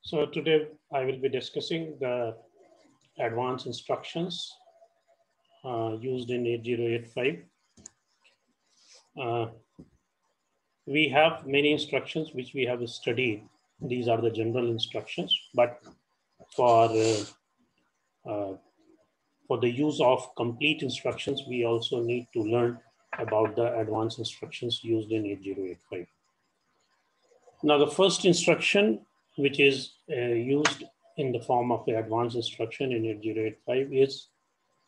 So today I will be discussing the advanced instructions used in 8085. We have many instructions which we have studied. These are the general instructions, but for the use of complete instructions, we also need to learn about the advanced instructions used in 8085. Now, the first instruction, which is used in the form of the advanced instruction in 8085 is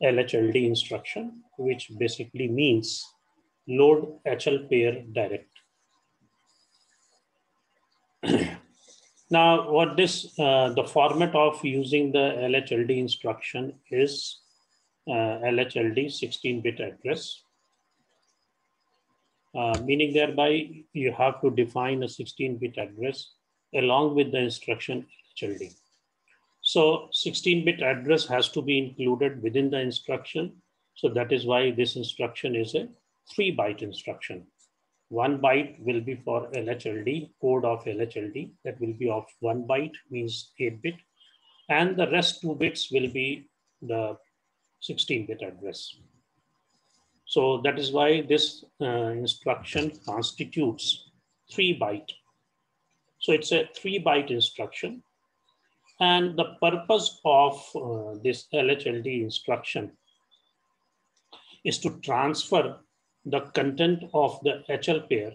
LHLD instruction, which basically means load HL pair direct. Now, what the format of using the LHLD instruction is LHLD 16-bit address, meaning thereby you have to define a 16-bit address along with the instruction LHLD. So 16-bit address has to be included within the instruction. So that is why this instruction is a 3-byte instruction. 1 byte will be for LHLD, code of LHLD, that will be of 1 byte, means 8-bit. And the rest 2 bits will be the 16-bit address. So that is why this instruction constitutes 3-byte. So it's a 3-byte instruction. And the purpose of this LHLD instruction is to transfer the content of the HL pair,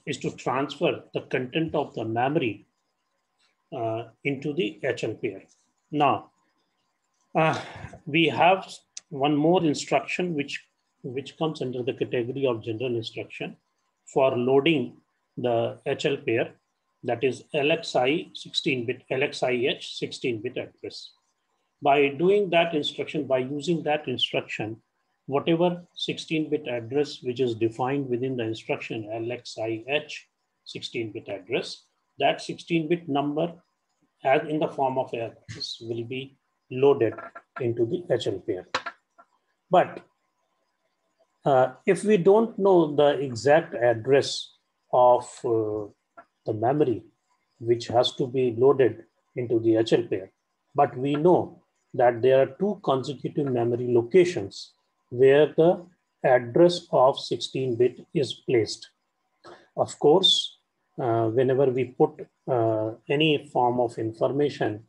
is to transfer the content of the memory into the HL pair. Now, we have one more instruction which comes under the category of general instruction for loading the HL pair, that is LXI 16-bit, LXIH 16-bit address. By doing that instruction, by using that instruction, whatever 16-bit address which is defined within the instruction LXIH 16-bit address, that 16-bit number as in the form of address will be loaded into the HL pair. But if we don't know the exact address of the memory which has to be loaded into the HL pair, but we know that there are 2 consecutive memory locations where the address of 16-bit is placed. Of course, whenever we put any form of information,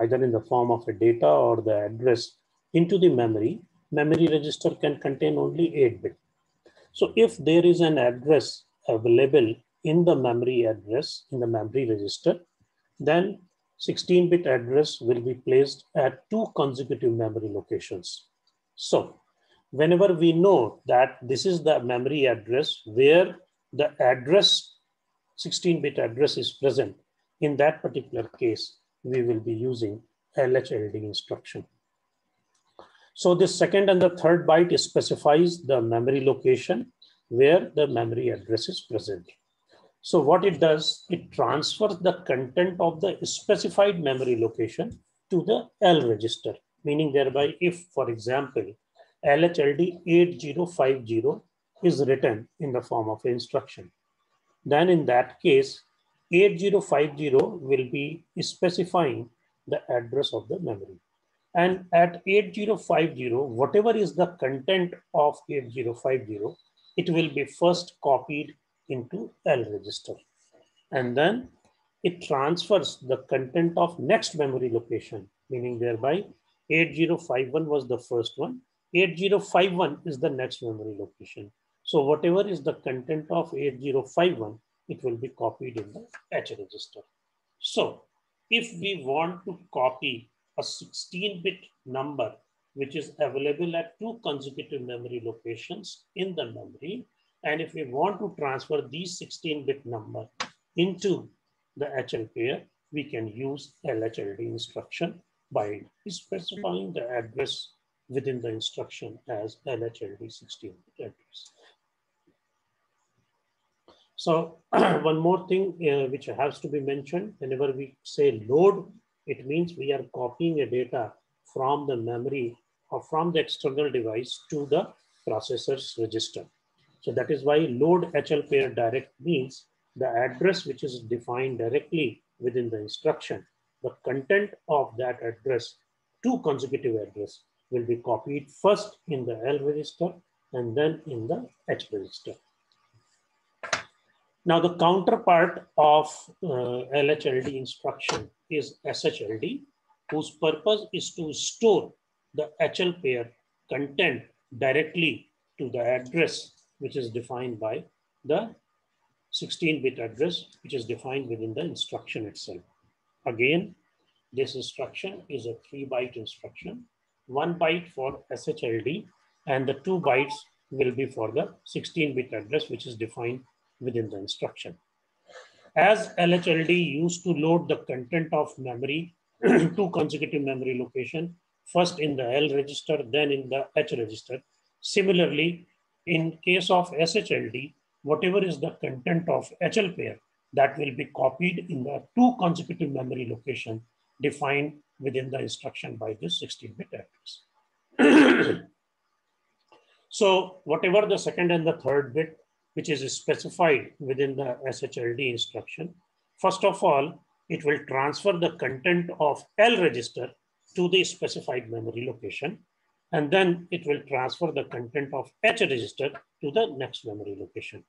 either in the form of a data or the address into the memory register can contain only 8-bit. So if there is an address available in the memory address, in the memory register, then 16-bit address will be placed at 2 consecutive memory locations. So whenever we know that this is the memory address where the address 16-bit address is present, in that particular case, we will be using LHLD instruction. So the second and the third byte specifies the memory location where the memory address is present. So what it does, it transfers the content of the specified memory location to the L register, meaning thereby if, for example, LHLD 8050 is written in the form of instruction, then in that case, 8050 will be specifying the address of the memory. And at 8050, whatever is the content of 8050, it will be first copied into L register. And then it transfers the content of next memory location, meaning thereby 8051 was the first one, 8051 is the next memory location. So whatever is the content of 8051, it will be copied in the H register. So if we want to copy a 16-bit number which is available at 2 consecutive memory locations in the memory, and if we want to transfer these 16-bit number into the HL pair, we can use LHLD instruction by specifying the address within the instruction as LHLD 16-bit address. So one more thing which has to be mentioned, whenever we say load, it means we are copying a data from the memory or from the external device to the processor's register. So that is why load HL pair direct means the address which is defined directly within the instruction, the content of that address, two consecutive address, will be copied first in the L register and then in the H register. Now the counterpart of LHLD instruction is SHLD, whose purpose is to store the HL pair content directly to the address which is defined by the 16-bit address which is defined within the instruction itself. Again, this instruction is a 3-byte instruction, 1 byte for SHLD, and the 2 bytes will be for the 16-bit address which is defined within the instruction. As LHLD used to load the content of memory, two consecutive memory location, first in the L register, then in the H register. Similarly, in case of SHLD, whatever is the content of HL pair, that will be copied in the two consecutive memory location defined within the instruction by this 16-bit address. So whatever the second and the third bit, which is specified within the SHLD instruction, first of all, it will transfer the content of L register to the specified memory location, and then it will transfer the content of H register to the next memory location.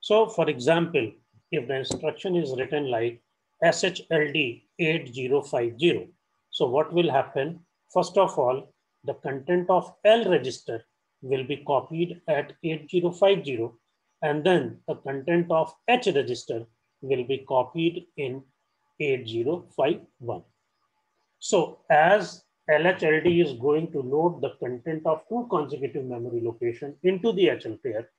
So for example, if the instruction is written like SHLD 8050, so what will happen? First of all, the content of L register will be copied at 8050, and then the content of H register will be copied in 8051. So as LHLD is going to load the content of two consecutive memory locations into the HL pair,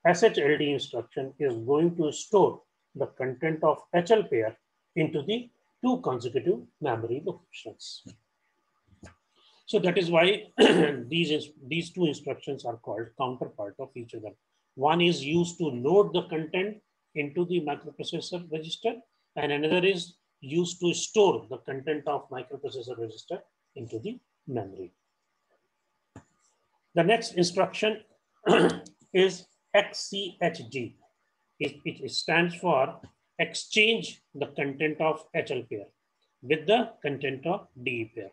SHLD instruction is going to store the content of HL pair into the two consecutive memory locations. So that is why these two instructions are called counterpart of each other. One is used to load the content into the microprocessor register, and another is used to store the content of microprocessor register into the memory. The next instruction is XCHG. It stands for exchange the content of HL pair with the content of DE pair.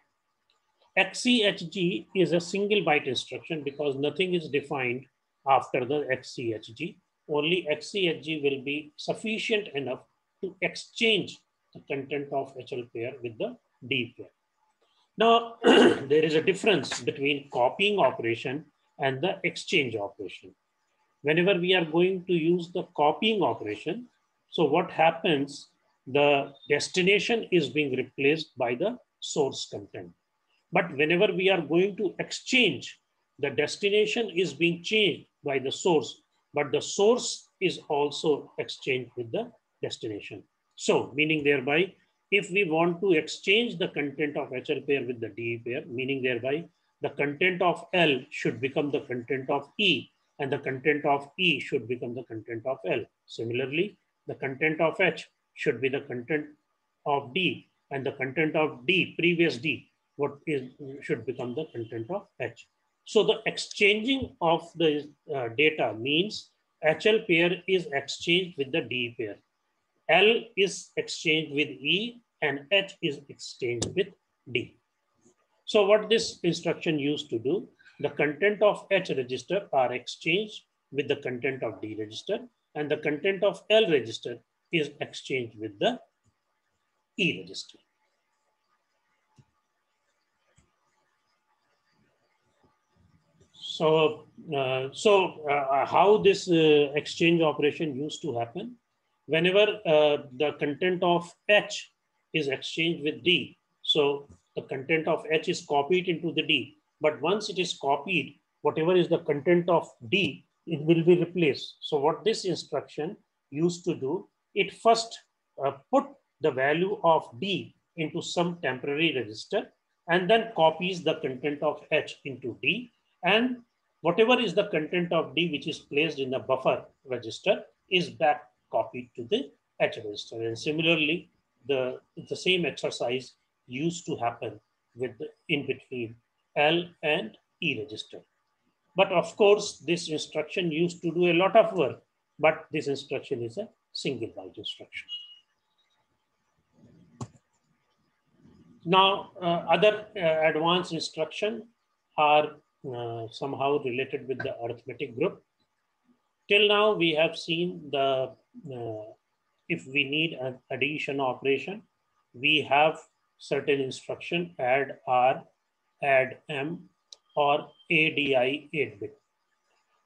XCHG is a single byte instruction because nothing is defined after the XCHG. Only XCHG will be sufficient enough to exchange the content of HL pair with the D pair. Now, there is a difference between copying operation and the exchange operation. Whenever we are going to use the copying operation, so what happens, the destination is being replaced by the source content. But whenever we are going to exchange, the destination is being changed by the source, but the source is also exchanged with the destination. So meaning thereby, if we want to exchange the content of HL pair with the DE pair, meaning thereby the content of L should become the content of E, and the content of E should become the content of L. Similarly, the content of H should be the content of D, and the content of D, previous D, should become the content of H. So the exchanging of the data means HL pair is exchanged with the D pair. L is exchanged with E and H is exchanged with D. So what this instruction used to do, the content of H register are exchanged with the content of D register, and the content of L register is exchanged with the E register. So, how this exchange operation used to happen? Whenever the content of H is exchanged with D, so the content of H is copied into the D, but once it is copied, whatever is the content of D, it will be replaced. So what this instruction used to do, it first put the value of D into some temporary register and then copies the content of H into D, and whatever is the content of D which is placed in the buffer register is back copied to the H register. And similarly, the same exercise used to happen with the in between L and E register. But of course, this instruction used to do a lot of work, but this instruction is a single byte instruction. Now, other advanced instruction are somehow related with the arithmetic group. Till now, we have seen the, if we need an addition operation, we have certain instruction, add R, add M, or ADI 8-bit.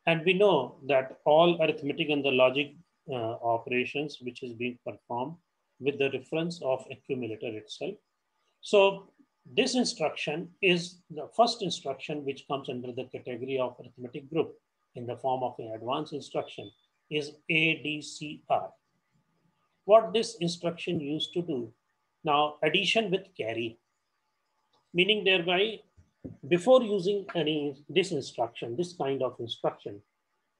And we know that all arithmetic and the logic operations which is being performed with the reference of accumulator itself. So this instruction is the first instruction which comes under the category of arithmetic group in the form of an advanced instruction is ADCR. What this instruction used to do, now addition with carry, meaning thereby before using this instruction, this kind of instruction,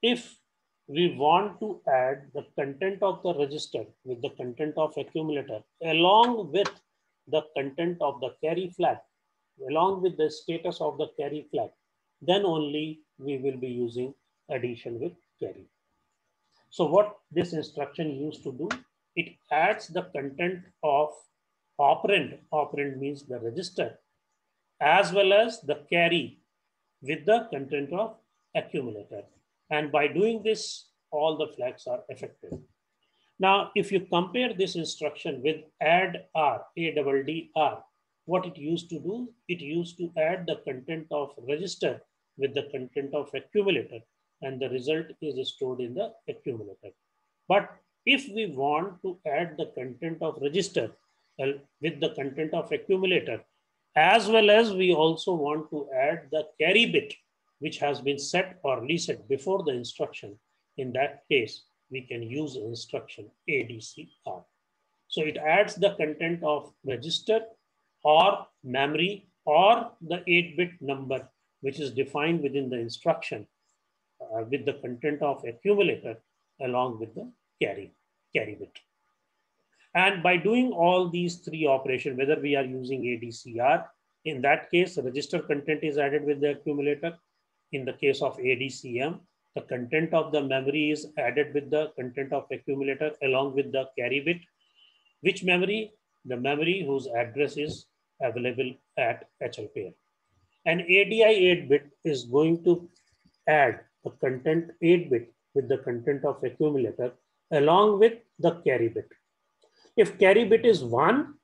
if we want to add the content of the register with the content of accumulator along with the content of the carry flag, along with the status of the carry flag, then only we will be using addition with carry. So what this instruction used to do, it adds the content of operand, operand means the register, as well as the carry with the content of accumulator. And by doing this, all the flags are affected. Now, if you compare this instruction with add R, ADDR, what it used to do, it used to add the content of register with the content of accumulator, and the result is stored in the accumulator. But if we want to add the content of register with the content of accumulator, as well as we also want to add the carry bit, which has been set or reset before the instruction, in that case, we can use instruction ADCR. So it adds the content of register or memory or the 8-bit number, which is defined within the instruction with the content of accumulator along with the carry bit. And by doing all these three operations, whether we are using ADCR, in that case, the register content is added with the accumulator. In the case of ADCM, the content of the memory is added with the content of accumulator along with the carry bit. Which memory? The memory whose address is available at HL pair. And ADI 8-bit is going to add the content 8-bit with the content of accumulator along with the carry bit. If carry bit is 1,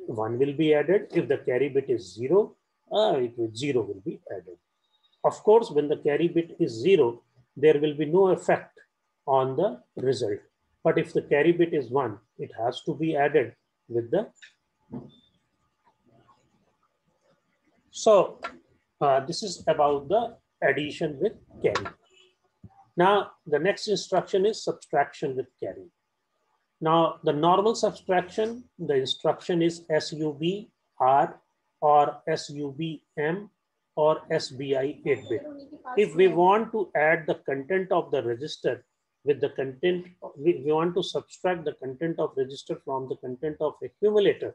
1 will be added. If the carry bit is 0, 0 will be added. Of course, when the carry bit is 0, there will be no effect on the result. But if the carry bit is 1, it has to be added with the. So this is about the addition with carry. Now, the next instruction is subtraction with carry. Now, the normal subtraction, the instruction is SUBR or SUBM or SBI 8-bit. If we want to add the content of the register with the content, we want to subtract the content of register from the content of accumulator,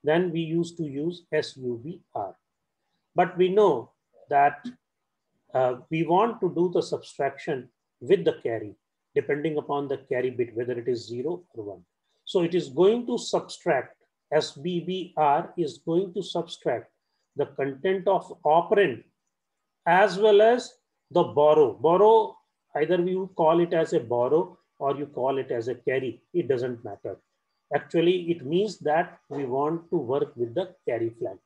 then we used to use SUBR. But we know that we want to do the subtraction with the carry, depending upon the carry bit, whether it is 0 or 1. So it is going to subtract, SBBR is going to subtract the content of operand as well as the borrow. Borrow, either you call it as a borrow or you call it as a carry, it doesn't matter. Actually, it means that we want to work with the carry flag.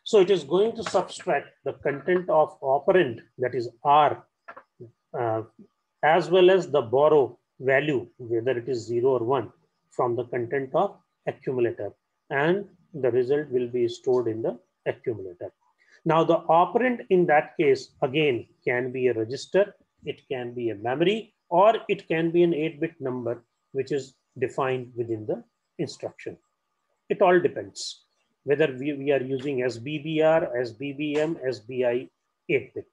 So it is going to subtract the content of operand, that is R, as well as the borrow value, whether it is 0 or 1, from the content of accumulator. And the result will be stored in the accumulator. Now the operand in that case, again, can be a register, it can be a memory, or it can be an 8-bit number, which is defined within the instruction. It all depends whether we are using SBBR, SBBM, SBI 8-bit.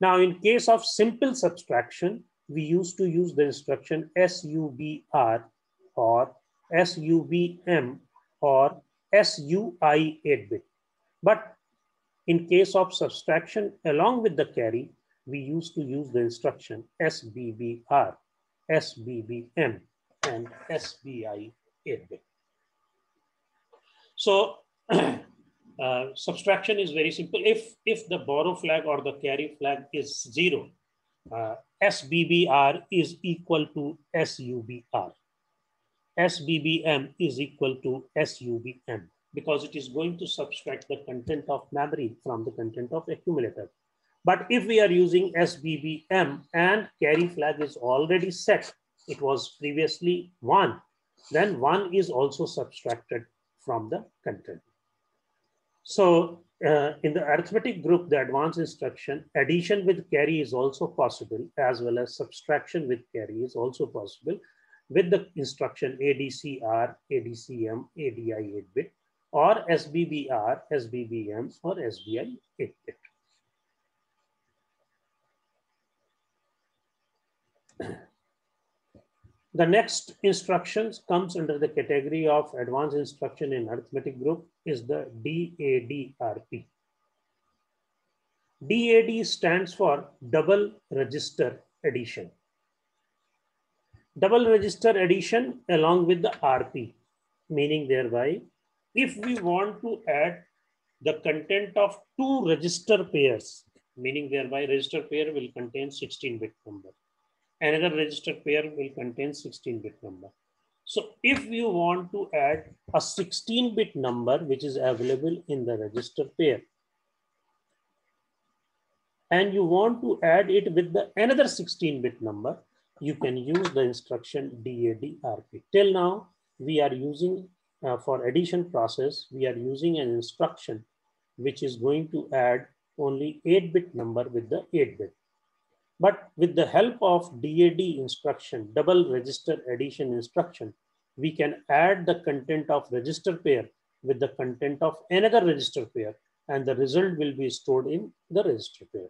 Now, in case of simple subtraction, we used to use the instruction SUBR or SUBM or SUI 8-bit. But in case of subtraction along with the carry, we used to use the instruction SBBR, SBBM and SBI 8-bit. So subtraction is very simple. If the borrow flag or the carry flag is 0, SBBR is equal to SUBR. SBBM is equal to SUBM because it is going to subtract the content of memory from the content of accumulator. But if we are using SBBM and carry flag is already set, it was previously 1, then 1 is also subtracted from the content. So in the arithmetic group, the advanced instruction, addition with carry is also possible, as well as subtraction with carry is also possible with the instruction ADCR, ADCM, ADI 8-bit, or SBBR, SBBM, or SBI 8-bit. The next instructions comes under the category of advanced instruction in arithmetic group is the DADRP. DAD stands for double register addition. Double register addition along with the RP, meaning thereby, if we want to add the content of 2 register pairs, meaning thereby register pair will contain 16-bit number. Another register pair will contain 16-bit number. So if you want to add a 16-bit number, which is available in the register pair, and you want to add it with the another 16-bit number, you can use the instruction DADRP. Till now, we are using, for addition process, we are using an instruction which is going to add only 8-bit number with the 8-bit. But with the help of DAD instruction, double register addition instruction, we can add the content of register pair with the content of another register pair, and the result will be stored in the register pair.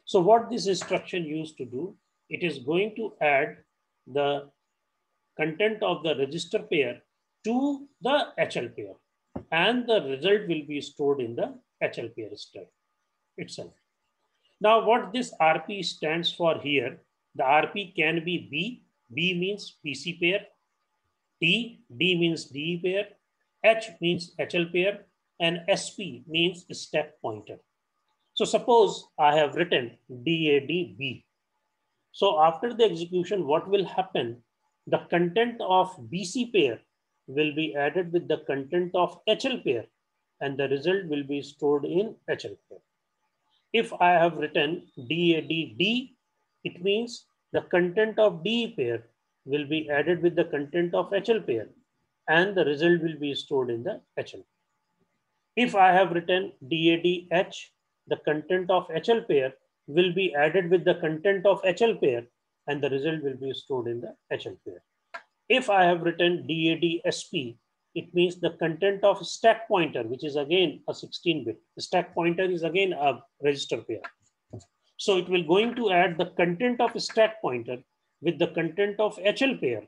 So what this instruction used to do, it is going to add the content of the register pair to the HL pair, and the result will be stored in the HL pair itself. Now, what this RP stands for here, the RP can be B. B means PC pair. D means DE pair. H means HL pair. And SP means stack pointer. So suppose I have written DADB. So after the execution, what will happen? The content of BC pair will be added with the content of HL pair, and the result will be stored in HL pair. If I have written DADD, it means the content of DE pair will be added with the content of HL pair, and the result will be stored in the HL. If I have written DADH, the content of HL pair will be added with the content of HL pair, and the result will be stored in the HL pair. If I have written DADSP, it means the content of stack pointer, which is again a 16-bit. The stack pointer is again a register pair. So it will going to add the content of stack pointer with the content of HL pair,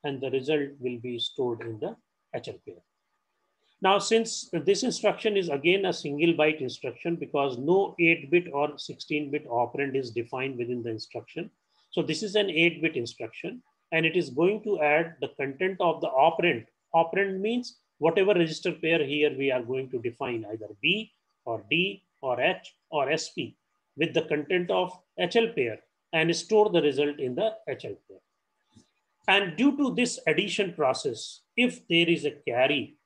and the result will be stored in the HL pair. Now, since this instruction is again a single byte instruction, because no 8-bit or 16-bit operand is defined within the instruction. So this is an 8-bit instruction, and it is going to add the content of the operand. Operand means whatever register pair here we are going to define, either B or D or H or SP, with the content of HL pair, and store the result in the HL pair. And due to this addition process, if there is a carry,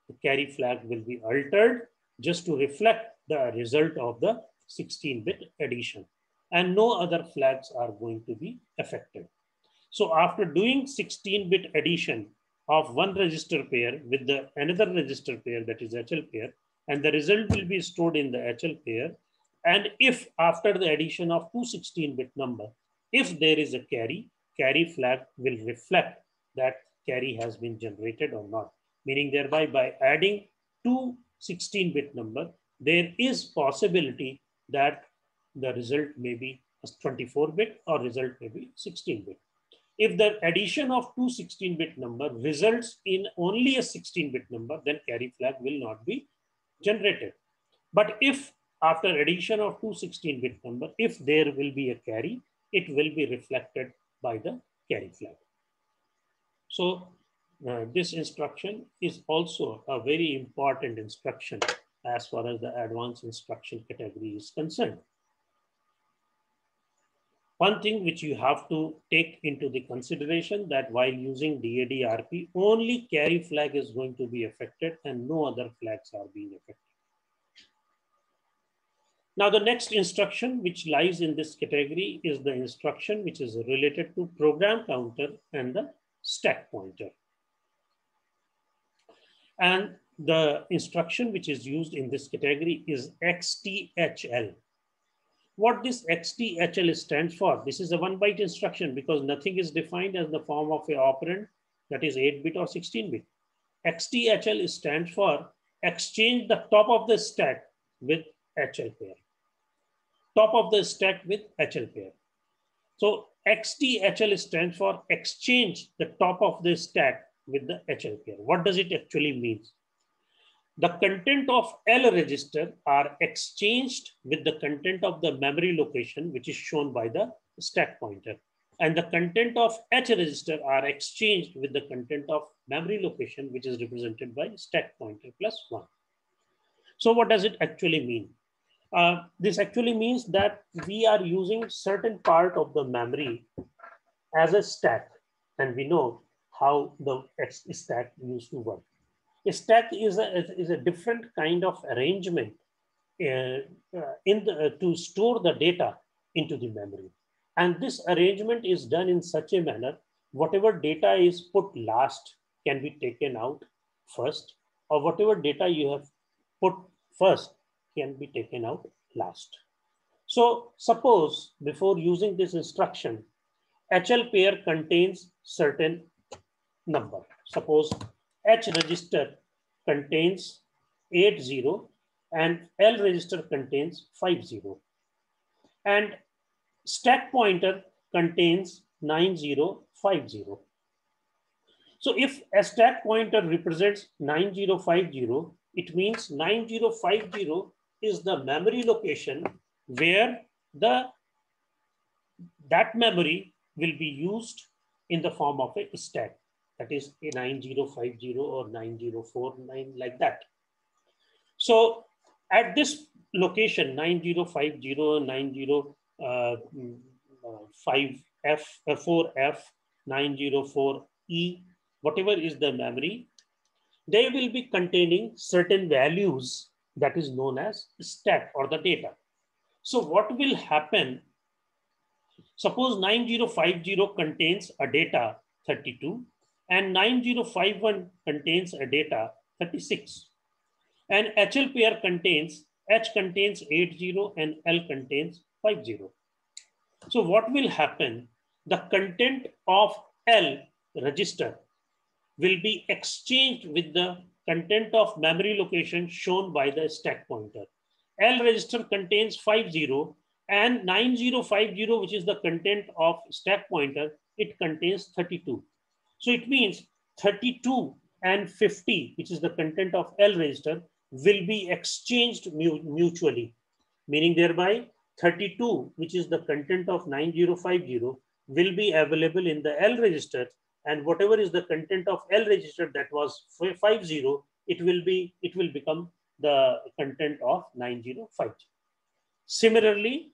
the carry flag will be altered just to reflect the result of the 16-bit addition, and no other flags are going to be affected. So after doing 16-bit addition of one register pair with the another register pair, that is HL pair, and the result will be stored in the HL pair. And if after the addition of two 16-bit number, if there is a carry, carry flag will reflect that carry has been generated or not. Meaning thereby, by adding two 16-bit number, there is possibility that the result may be a 24-bit or result may be 16-bit. If the addition of two 16-bit number results in only a 16-bit number, then carry flag will not be generated. But if after addition of two 16-bit number, if there will be a carry, it will be reflected by the carry flag. So this instruction is also a very important instruction as far as the advanced instruction category is concerned. One thing which you have to take into the consideration that while using DAD-RP, only carry flag is going to be affected and no other flags are being affected. Now, the next instruction which lies in this category is the instruction which is related to program counter and the stack pointer. And the instruction which is used in this category is XTHL. What this XTHL stands for? This is a 1-byte instruction because nothing is defined as the form of a operand that is 8-bit or 16-bit. XTHL stands for exchange the top of the stack with HL pair. Top of the stack with HL pair. So XTHL stands for exchange the top of the stack with the HL pair. What does it actually mean? The content of L register are exchanged with the content of the memory location, which is shown by the stack pointer. And the content of H register are exchanged with the content of memory location, which is represented by stack pointer plus 1. So what does it actually mean? This actually means that we are using certain part of the memory as a stack, and we know how the stack used to work. A stack is a different kind of arrangement to store the data into the memory. And this arrangement is done in such a manner, whatever data is put last can be taken out first, or whatever data you have put first can be taken out last. So suppose before using this instruction, HL pair contains certain number. Suppose H register contains 80 and L register contains 50. And stack pointer contains 9050. So if a stack pointer represents 9050, it means 9050 is the memory location where that memory will be used in the form of a stack. That is a 9050 or 9049, like that. So at this location, 9050, 9055F, 4F, 904E, whatever is the memory, they will be containing certain values that is known as stack or the data. So what will happen? Suppose 9050 contains a data 32 and 9051 contains a data 36. And HL pair contains, H contains 80 and L contains 50. So what will happen? The content of L register will be exchanged with the content of memory location shown by the stack pointer. L register contains 50 and 9050, which is the content of stack pointer, it contains 32. So it means 32 and 50, which is the content of L register, will be exchanged mutually, meaning thereby 32, which is the content of 9050, will be available in the L register, and whatever is the content of L register that was 50, it will become the content of 9050. Similarly,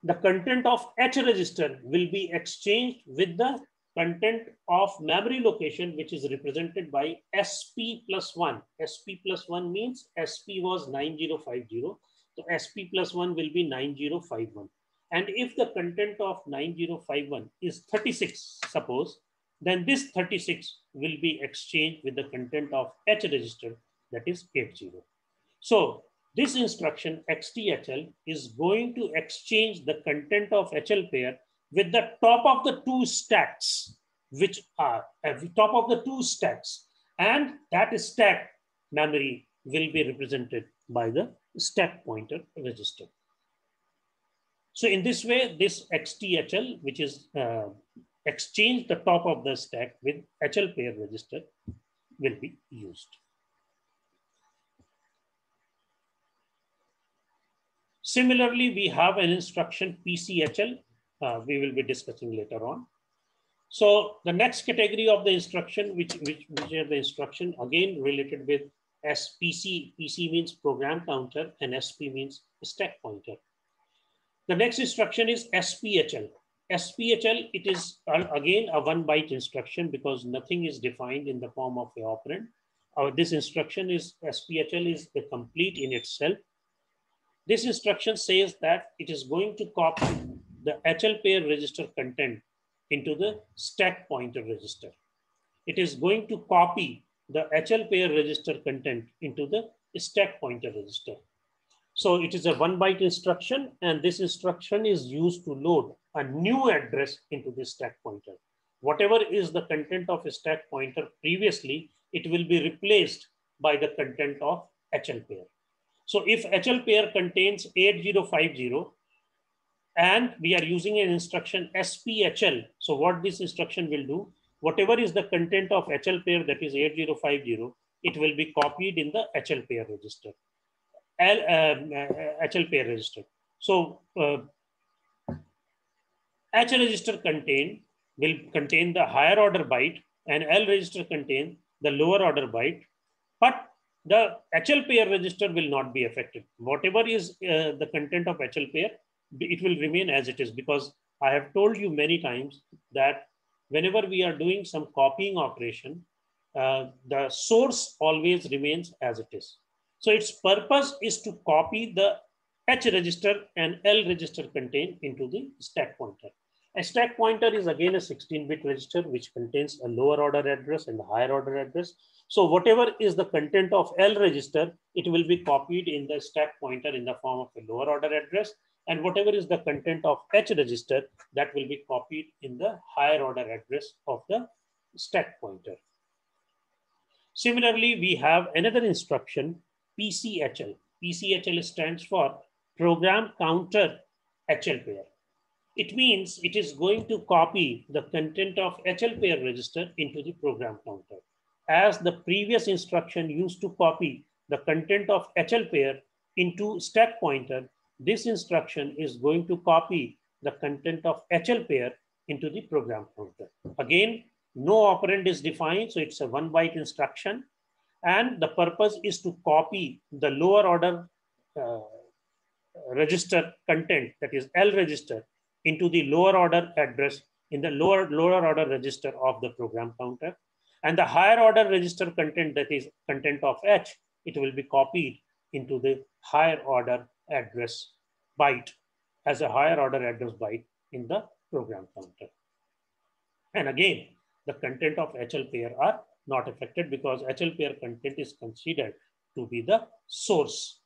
the content of H register will be exchanged with the content of memory location, which is represented by SP plus 1. SP plus 1 means SP was 9050. So SP plus 1 will be 9051. And if the content of 9051 is 36, suppose, then this 36 will be exchanged with the content of H register, that is 80. So this instruction XTHL is going to exchange the content of HL pair with the top of the two stacks, which are at the top of the two stacks, and that stack memory will be represented by the stack pointer register. So in this way, this XTHL, which is exchange the top of the stack with HL pair register, will be used. Similarly, we have an instruction PCHL, we will be discussing later on. So the next category of the instruction, which are the instruction again related with SPC. PC means program counter and SP means stack pointer. The next instruction is SPHL. SPHL, it is again a 1 byte instruction because nothing is defined in the form of a operand. This instruction is SPHL is the complete in itself. This instruction says that it is going to copy the HL pair register content into the stack pointer register. It is going to copy the HL pair register content into the stack pointer register. So it is a 1 byte instruction, and this instruction is used to load a new address into the stack pointer. Whatever is the content of a stack pointer previously, it will be replaced by the content of HL pair. So if HL pair contains 8050 and we are using an instruction SPHL, so what this instruction will do, whatever is the content of HL pair, that is 8050, it will be copied in the HL pair register. HL pair register. So H register will contain the higher order byte and L register contain the lower order byte, but the HL pair register will not be affected. Whatever is the content of HL pair, it will remain as it is, because I have told you many times that whenever we are doing some copying operation, the source always remains as it is. So its purpose is to copy the H register and L register contained into the stack pointer. A stack pointer is again a 16-bit register which contains a lower order address and a higher order address. So whatever is the content of L register, it will be copied in the stack pointer in the form of a lower order address. And whatever is the content of H register, that will be copied in the higher order address of the stack pointer. Similarly, we have another instruction, PCHL. PCHL stands for Program Counter HL Pair. It means it is going to copy the content of HL pair register into the program counter. As the previous instruction used to copy the content of HL pair into stack pointer, this instruction is going to copy the content of HL pair into the program counter. Again, no operand is defined, so it's a 1 byte instruction. And the purpose is to copy the lower order register content, that is L register, into the lower order address in the lower order register of the program counter. And the higher order register content, that is content of H, it will be copied into the higher order address byte as a higher order address byte in the program counter. And again, the content of HL pair are not affected because HL pair content is considered to be the source.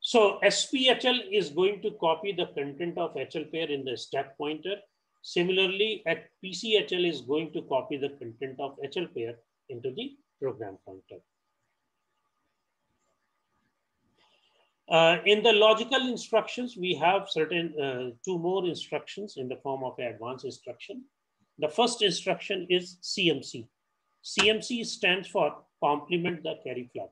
So SPHL is going to copy the content of HL pair in the stack pointer. Similarly, at PCHL is going to copy the content of HL pair into the program counter. In the logical instructions, we have certain 2 more instructions in the form of an advanced instruction. The first instruction is CMC. CMC stands for complement the carry flag.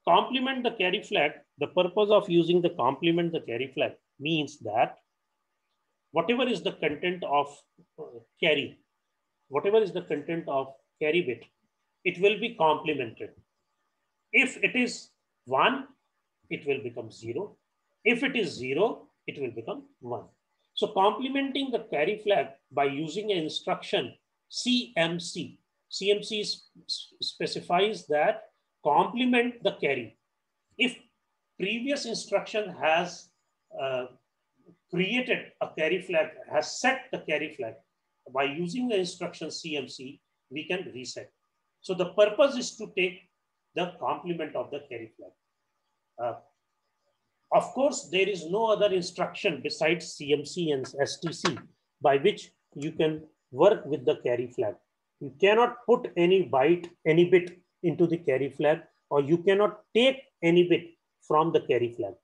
Complement the carry flag, the purpose of using the complement the carry flag means that whatever is the content of carry, whatever is the content of carry bit, it will be complemented. If it is 1, it will become 0. If it is 0, it will become 1. So complementing the carry flag by using an instruction CMC. CMC specifies that complement the carry. If previous instruction has created a carry flag, has set the carry flag, by using the instruction CMC, we can reset. So the purpose is to take the complement of the carry flag. Of course, there is no other instruction besides CMC and STC by which you can work with the carry flag. You cannot put any byte, any bit into the carry flag, or you cannot take any bit from the carry flag.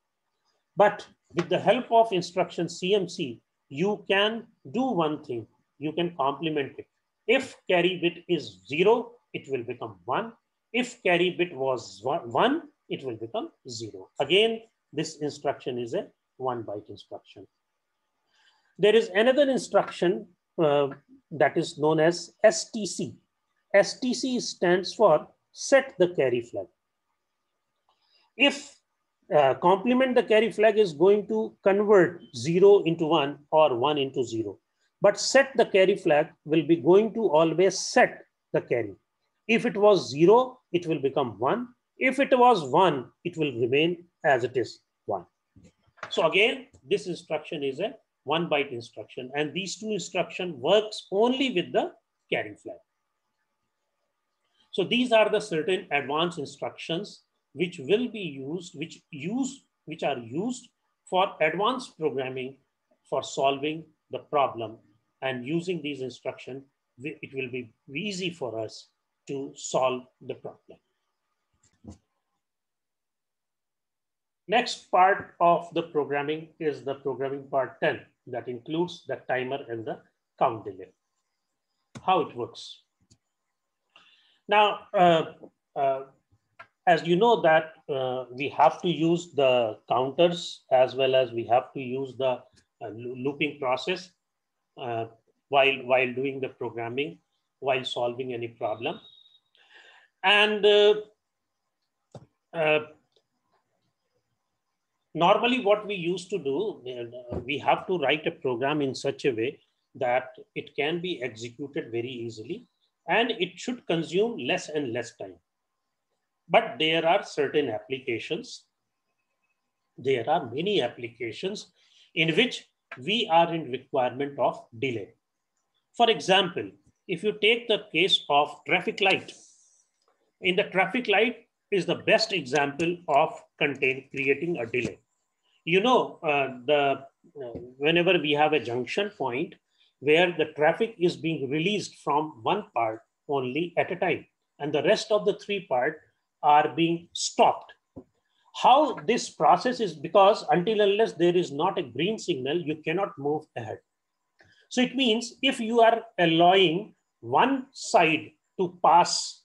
But with the help of instruction CMC, you can do one thing. You can complement it. If carry bit is 0, it will become 1. If carry bit was 1, it will become 0. Again, this instruction is a 1 byte instruction. There is another instruction that is known as STC. STC stands for set the carry flag. If complement the carry flag is going to convert 0 into 1 or 1 into 0. But set the carry flag will be going to always set the carry. If it was 0, it will become 1. If it was 1, it will remain as it is 1. So again, this instruction is a 1 byte instruction, and these two instruction works only with the carry flag. So these are the certain advanced instructions which will be used, which are used for advanced programming for solving the problem. And using these instructions, it will be easy for us to solve the problem. Next part of the programming is the programming part 10, that includes the timer and the count delay. How it works. Now, as you know that we have to use the counters as well as we have to use the looping process while doing the programming, while solving any problem. And normally what we used to do, we have to write a program in such a way that it can be executed very easily and it should consume less and less time. But there are certain applications, there are many applications in which we are in requirement of delay. For example, if you take the case of traffic light, in the traffic light is the best example of creating a delay. You know, whenever we have a junction point where the traffic is being released from one part only at a time, and the rest of the three parts are being stopped. How this process is, because until unless there is not a green signal, you cannot move ahead. So it means if you are allowing one side to pass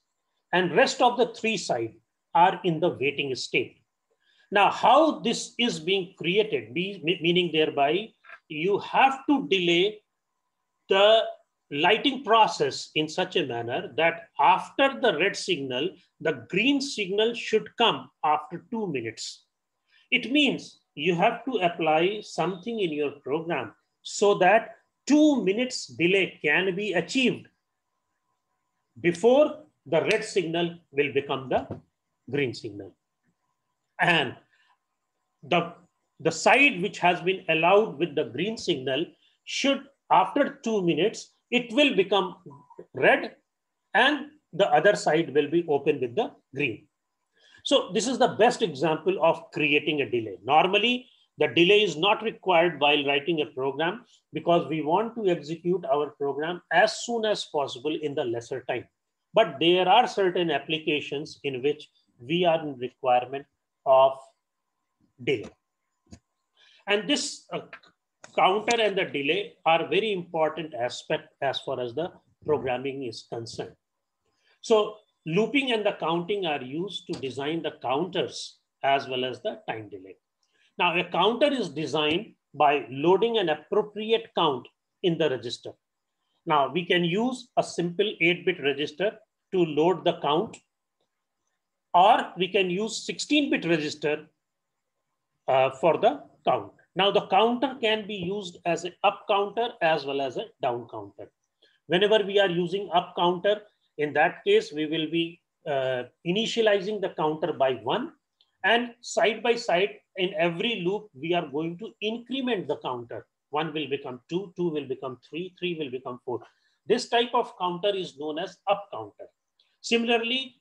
and rest of the three sides are in the waiting state. Now, how this is being created, meaning thereby you have to delay the lighting process in such a manner that after the red signal, the green signal should come after 2 minutes. It means you have to apply something in your program so that 2 minutes delay can be achieved before the red signal will become the green signal. And the side which has been allowed with the green signal should, after 2 minutes, it will become red and the other side will be open with the green. So this is the best example of creating a delay. Normally, the delay is not required while writing a program because we want to execute our program as soon as possible in the lesser time. But there are certain applications in which we are in requirement of delay. And this counter and the delay are very important aspect as far as the programming is concerned. So looping and the counting are used to design the counters as well as the time delay. Now a counter is designed by loading an appropriate count in the register. Now we can use a simple 8-bit register to load the count, or we can use 16-bit register for the count. Now the counter can be used as an up counter as well as a down counter. Whenever we are using up counter, in that case, we will be initializing the counter by 1, and side by side in every loop, we are going to increment the counter. 1 will become 2, 2 will become 3, 3 will become 4. This type of counter is known as up counter. Similarly,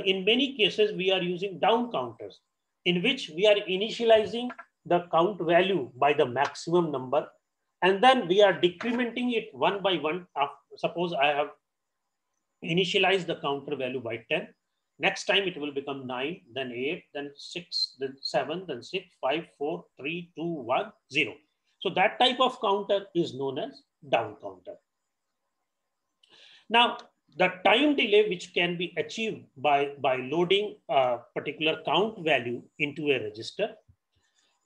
in many cases, we are using down counters, in which we are initializing the count value by the maximum number, and then we are decrementing it one by one. Suppose I have initialized the counter value by 10. Next time it will become 9, then 8, then 6, then 7, then 6, 5, 4, 3, 2, 1, 0. So that type of counter is known as down counter. Now, the time delay which can be achieved by loading a particular count value into a register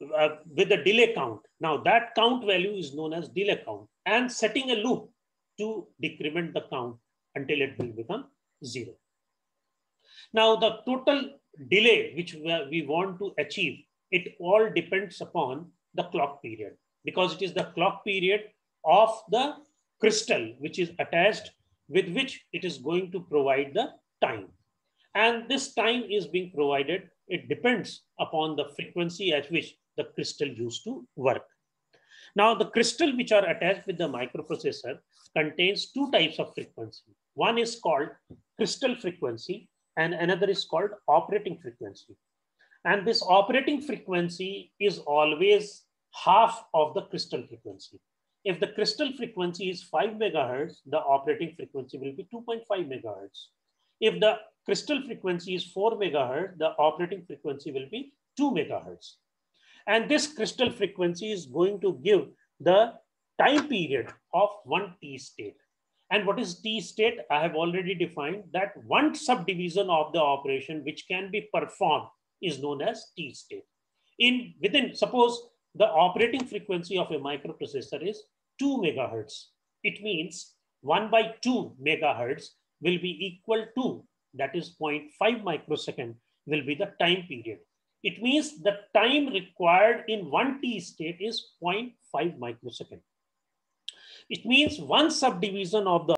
with the delay count. Now that count value is known as delay count, and setting a loop to decrement the count until it will become 0. Now, the total delay which we want to achieve, it all depends upon the clock period, because it is the clock period of the crystal which is attached, with which it is going to provide the time. And this time is being provided, it depends upon the frequency at which the crystal used to work. Now, the crystal which are attached with the microprocessor contains two types of frequency. One is called crystal frequency and another is called operating frequency. And this operating frequency is always half of the crystal frequency. If the crystal frequency is 5 megahertz, the operating frequency will be 2.5 megahertz. If the crystal frequency is 4 megahertz, the operating frequency will be 2 megahertz. And this crystal frequency is going to give the time period of one T state. And what is T state? I have already defined that one subdivision of the operation which can be performed is known as T state. Suppose the operating frequency of a microprocessor is 2 megahertz. It means 1 by 2 megahertz will be equal to, that is 0.5 microsecond will be the time period. It means the time required in one T state is 0.5 microsecond. It means one subdivision of the